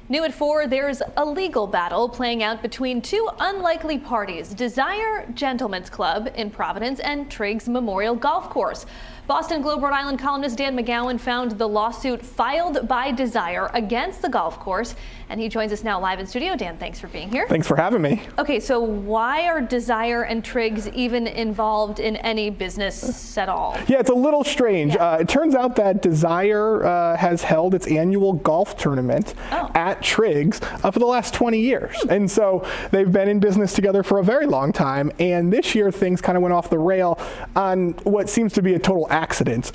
New at 4, there's a legal battle playing out between two unlikely parties, Desire Gentlemen's Club in Providence and Triggs Memorial Golf Course. Boston Globe Rhode Island columnist Dan McGowan found the lawsuit filed by Desire against the golf course, and he joins us now live in studio. Dan, thanks for being here. Thanks for having me. Okay, so why are Desire and Triggs even involved in any business at all? Yeah, it's a little strange. Yeah. It turns out that Desire has held its annual golf tournament at Triggs for the last 20 years. And so they've been in business together for a very long time. And this year things kind of went off the rail on what seems to be a total accident.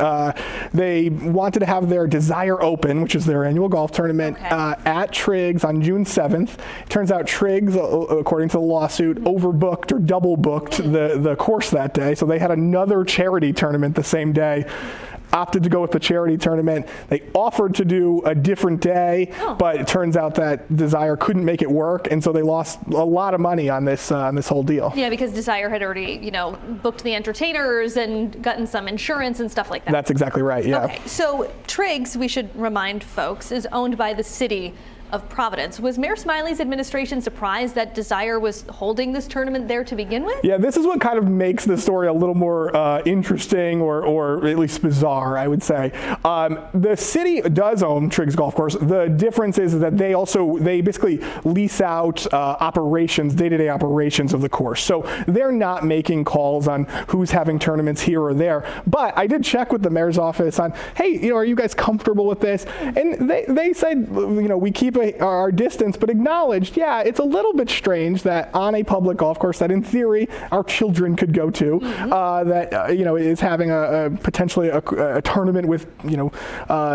They wanted to have their Desire Open, which is their annual golf tournament, at Triggs on June 7th. It turns out Triggs, according to the lawsuit, overbooked or double booked the course that day. So they had another charity tournament the same day. Opted to go with the charity tournament. They offered to do a different day, but it turns out that Desire couldn't make it work, and so they lost a lot of money on this whole deal. Yeah, because Desire had already, booked the entertainers and gotten some insurance and stuff like that. That's exactly right. Yeah. Okay, so Triggs, we should remind folks, is owned by the city of Providence. Was Mayor Smiley's administration surprised that Desire was holding this tournament there to begin with? Yeah, this is what kind of makes the story a little more interesting or at least bizarre, I would say. The city does own Triggs Golf Course. The difference is that they basically lease out operations, day-to-day operations of the course. So they're not making calls on who's having tournaments here or there. But I did check with the mayor's office on, hey, are you guys comfortable with this? And they said, we keep our distance, but acknowledged, yeah, it's a little bit strange that on a public golf course that in theory our children could go to, that is having potentially a tournament with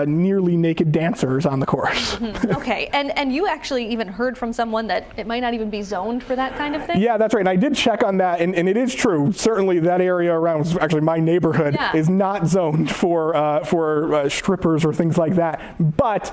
nearly naked dancers on the course. Okay, and you actually even heard from someone that it might not even be zoned for that kind of thing? Yeah, that's right, and I did check on that, and it is true. Certainly that area around, actually my neighborhood, is not zoned for strippers or things like that. But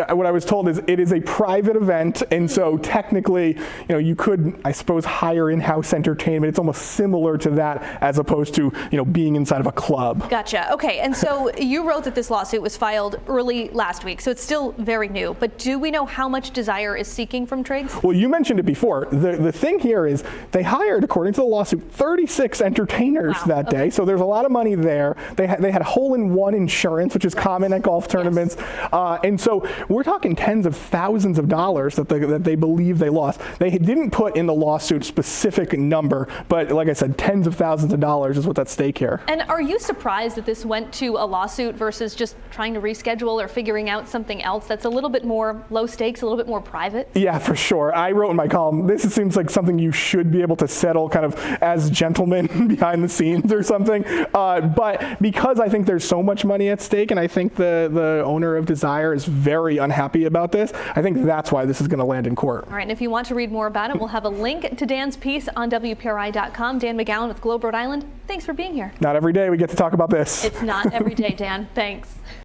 what I was told is it is a private event, and so technically, you could, I suppose, hire in-house entertainment. It's almost similar to that as opposed to, being inside of a club. Gotcha. Okay, and so you wrote that this lawsuit was filed early last week, so it's still very new. But do we know how much Desire is seeking from Triggs? Well, you mentioned it before. The thing here is they hired, according to the lawsuit, 36 entertainers that day. So there's a lot of money there. They had hole-in-one insurance, which is common at golf tournaments, and so we're talking tens of thousands of dollars that they believe they lost. They didn't put in the lawsuit specific number, but like I said, tens of thousands of dollars is what's at stake here. And are you surprised that this went to a lawsuit versus just trying to reschedule or figuring out something else that's a little bit more low stakes, a little bit more private? Yeah, for sure. I wrote in my column, this seems like something you should be able to settle kind of as gentlemen behind the scenes or something. But because I think there's so much money at stake, and I think the owner of Desire is very unhappy about this, I think that's why this is going to land in court. All right, and if you want to read more about it, we'll have a link to Dan's piece on WPRI.com. Dan McGowan with Globe Rhode Island, thanks for being here. Not every day we get to talk about this. It's not every day, Dan. Thanks.